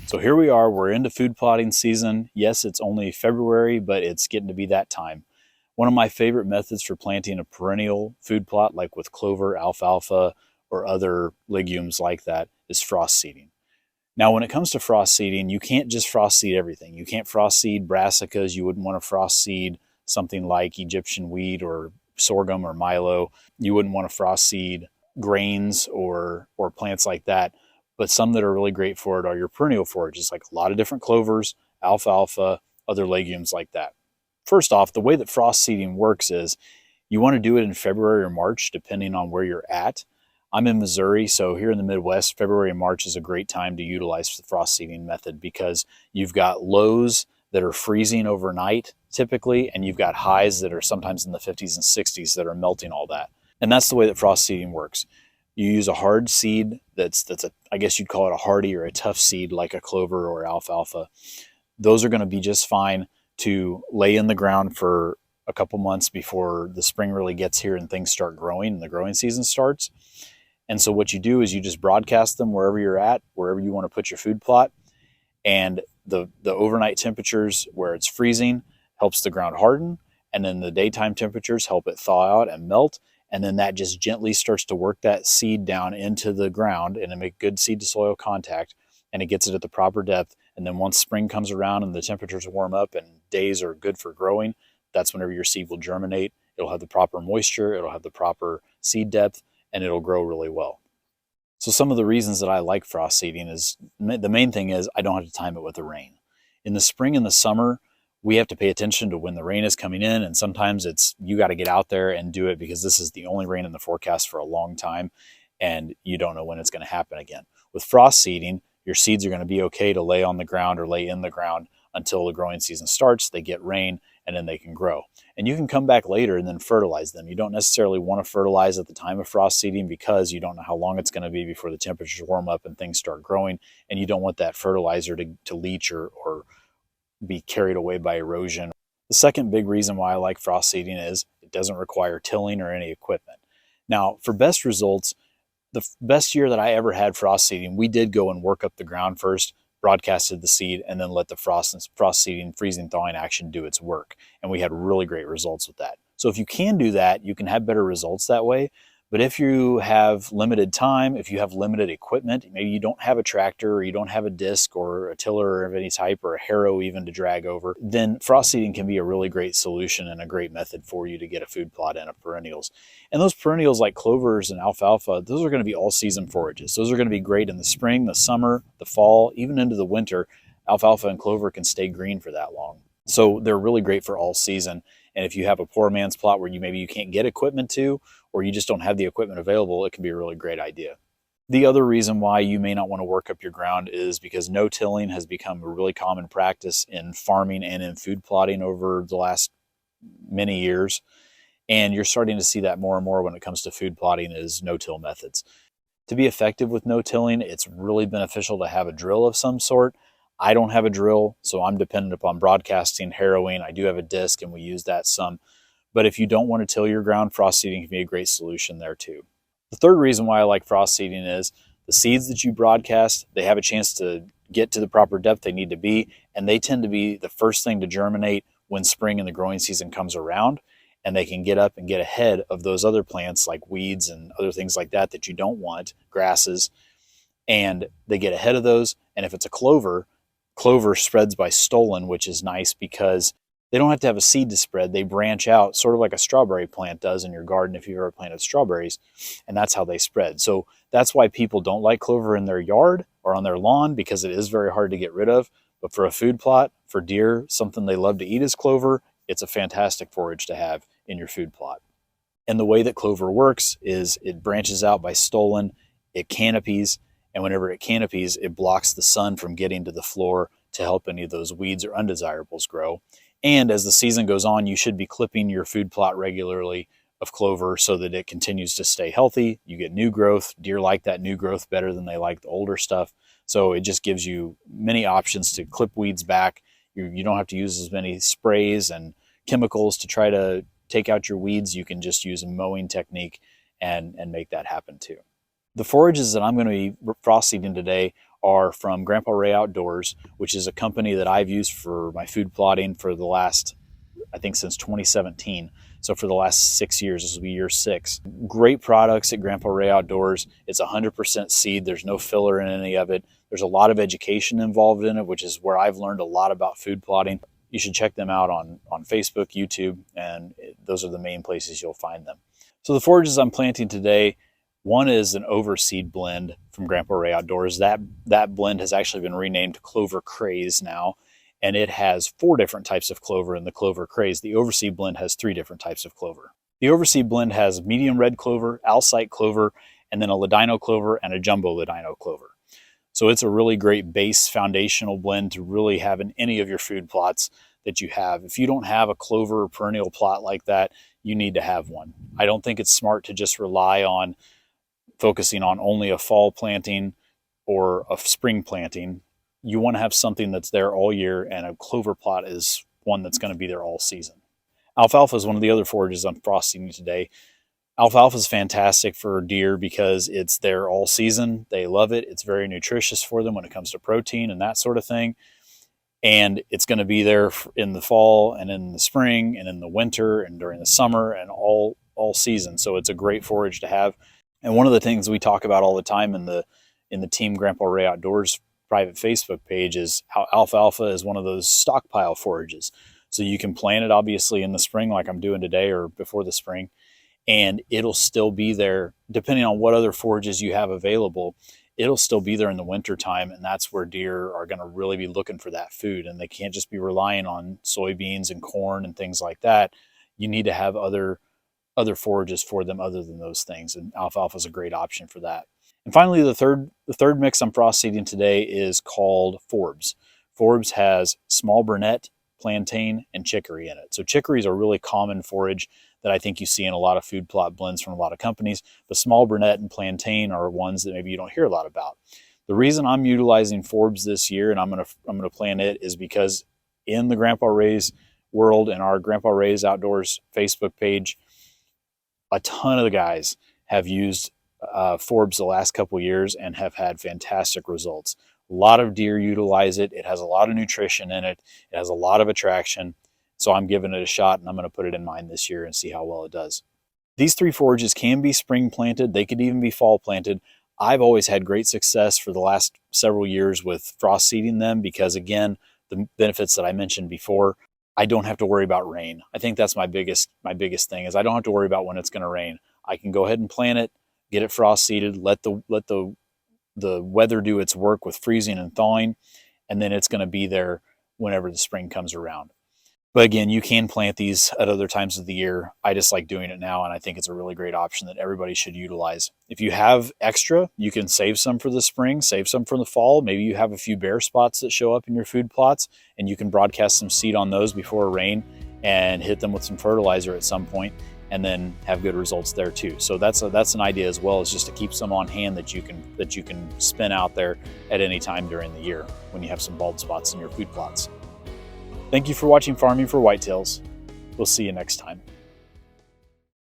So here we are, we're into food plotting season. Yes, it's only February, but it's getting to be that time. One of my favorite methods for planting a perennial food plot, like with clover, alfalfa, or other legumes like that, is frost seeding. Now, when it comes to frost seeding, you can't just frost seed everything. You can't frost seed brassicas. You wouldn't want to frost seed something like Egyptian wheat or sorghum or milo. You wouldn't want to frost seed grains or plants like that. But some that are really great for it are your perennial forages, like a lot of different clovers, alfalfa, other legumes like that. First off, the way that frost seeding works is you want to do it in February or March, depending on where you're at. I'm in Missouri, so here in the Midwest, February and March is a great time to utilize the frost seeding method because you've got lows that are freezing overnight typically, and you've got highs that are sometimes in the 50s and 60s that are melting all that. And that's the way that frost seeding works. You use a hard seed that's I guess you'd call it a hardy or a tough seed like a clover or alfalfa. Those are going to be just fine to lay in the ground for a couple months before the spring really gets here and things start growing and the growing season starts. And so what you do is you just broadcast them wherever you're at, wherever you want to put your food plot. And the overnight temperatures where it's freezing helps the ground harden. And then the daytime temperatures help it thaw out and melt. And then that just gently starts to work that seed down into the ground and to make good seed to soil contact. And it gets it at the proper depth. And then once spring comes around and the temperatures warm up and days are good for growing, that's whenever your seed will germinate. It'll have the proper moisture, it'll have the proper seed depth, and it'll grow really well. So some of the reasons that I like frost seeding is the main thing is I don't have to time it with the rain. In the spring and the summer, we have to pay attention to when the rain is coming in, and sometimes it's you got to get out there and do it because this is the only rain in the forecast for a long time, and you don't know when it's going to happen again. With frost seeding, your seeds are going to be okay to lay on the ground or lay in the ground until the growing season starts. They get rain, and then they can grow. And you can come back later and then fertilize them. You don't necessarily want to fertilize at the time of frost seeding because you don't know how long it's going to be before the temperatures warm up and things start growing, and you don't want that fertilizer to leach or be carried away by erosion. The second big reason why I like frost seeding is it doesn't require tilling or any equipment. Now, for best results, the best year that I ever had frost seeding, we did go and work up the ground first, broadcasted the seed, and then let the frost seeding, freezing, thawing action do its work. And we had really great results with that. So if you can do that, you can have better results that way. But if you have limited time, if you have limited equipment, maybe you don't have a tractor or you don't have a disc or a tiller of any type or a harrow even to drag over, then frost seeding can be a really great solution and a great method for you to get a food plot and a perennials. And those perennials like clovers and alfalfa, those are going to be all season forages. Those are going to be great in the spring, the summer, the fall, even into the winter. Alfalfa and clover can stay green for that long. So they're really great for all season. And if you have a poor man's plot where maybe you can't get equipment to, or you just don't have the equipment available, it can be a really great idea. The other reason why you may not want to work up your ground is because no-tilling has become a really common practice in farming and in food plotting over the last many years. And you're starting to see that more and more when it comes to food plotting is no-till methods. To be effective with no-tilling, it's really beneficial to have a drill of some sort. I don't have a drill, so I'm dependent upon broadcasting, harrowing. I do have a disc, and we use that some. But if you don't want to till your ground, frost seeding can be a great solution there too. The third reason why I like frost seeding is the seeds that you broadcast, they have a chance to get to the proper depth they need to be, and they tend to be the first thing to germinate when spring and the growing season comes around, and they can get up and get ahead of those other plants like weeds and other things like that that you don't want, grasses, and they get ahead of those. And if it's a clover, clover spreads by stolon, which is nice because they don't have to have a seed to spread. They branch out sort of like a strawberry plant does in your garden if you've ever planted strawberries, and that's how they spread. So that's why people don't like clover in their yard or on their lawn, because it is very hard to get rid of. But for a food plot, for deer, something they love to eat is clover. It's a fantastic forage to have in your food plot. And the way that clover works is it branches out by stolon, it canopies, and whenever it canopies, it blocks the sun from getting to the floor to help any of those weeds or undesirables grow. And as the season goes on, you should be clipping your food plot regularly of clover so that it continues to stay healthy. You get new growth. Deer like that new growth better than they like the older stuff. So it just gives you many options to clip weeds back. You don't have to use as many sprays and chemicals to try to take out your weeds. You can just use a mowing technique and make that happen too. The forages that I'm going to be frost seeding today are from Grandpa Ray Outdoors, which is a company that I've used for my food plotting for the last, I think, since 2017. So for the last 6 years, this will be year 6. Great products at Grandpa Ray Outdoors. It's 100% seed. There's no filler in any of it. There's a lot of education involved in it, which is where I've learned a lot about food plotting. You should check them out on Facebook, YouTube, and those are the main places you'll find them. So the forages I'm planting today, one is an overseed blend from Grandpa Ray Outdoors. That blend has actually been renamed Clover Craze now, and it has 4 different types of clover in the Clover Craze. The overseed blend has 3 different types of clover. The overseed blend has medium red clover, Alsite clover, and then a Ladino clover and a jumbo Ladino clover. So it's a really great base foundational blend to really have in any of your food plots that you have. If you don't have a clover or perennial plot like that, you need to have one. I don't think it's smart to just rely on focusing on only a fall planting or a spring planting. You want to have something that's there all year, and a clover plot is one that's going to be there all season. Alfalfa is one of the other forages I'm frosting today. Alfalfa is fantastic for deer because it's there all season. They love it. It's very nutritious for them when it comes to protein and that sort of thing. And it's going to be there in the fall and in the spring and in the winter and during the summer and all season. So it's a great forage to have. And one of the things we talk about all the time in the Team Grandpa Ray Outdoors private Facebook page is how alfalfa is one of those stockpile forages. So you can plant it obviously in the spring like I'm doing today or before the spring, and it'll still be there depending on what other forages you have available. It'll still be there in the winter time, and that's where deer are going to really be looking for that food, and they can't just be relying on soybeans and corn and things like that. You need to have other forages for them other than those things, and alfalfa is a great option for that. And finally, the third mix I'm frost seeding today is called Forbes. Forbes has small burnet, plantain, and chicory in it. So chicory is a really common forage that I think you see in a lot of food plot blends from a lot of companies, but small burnet and plantain are ones that maybe you don't hear a lot about. The reason I'm utilizing Forbes this year, and I'm gonna plant it, is because in the Grandpa Ray's world and our Grandpa Ray's Outdoors Facebook page, a ton of the guys have used Forbes the last couple years and have had fantastic results. A lot of deer utilize it. It has a lot of nutrition in it. It has a lot of attraction. So I'm giving it a shot, and I'm going to put it in mine this year and see how well it does. These 3 forages can be spring planted. They could even be fall planted. I've always had great success for the last several years with frost seeding them because, again, the benefits that I mentioned before, I don't have to worry about rain. I think that's my biggest thing is I don't have to worry about when it's going to rain. I can go ahead and plant it, get it frost seeded, let the weather do its work with freezing and thawing, and then it's going to be there whenever the spring comes around. But again, you can plant these at other times of the year. I just like doing it now, and I think it's a really great option that everybody should utilize. If you have extra, you can save some for the spring, save some for the fall. Maybe you have a few bare spots that show up in your food plots, and you can broadcast some seed on those before rain and hit them with some fertilizer at some point, and then have good results there too. So that's an idea as well, is just to keep some on hand that you can spin out there at any time during the year when you have some bald spots in your food plots. Thank you for watching Farming for Whitetails. We'll see you next time.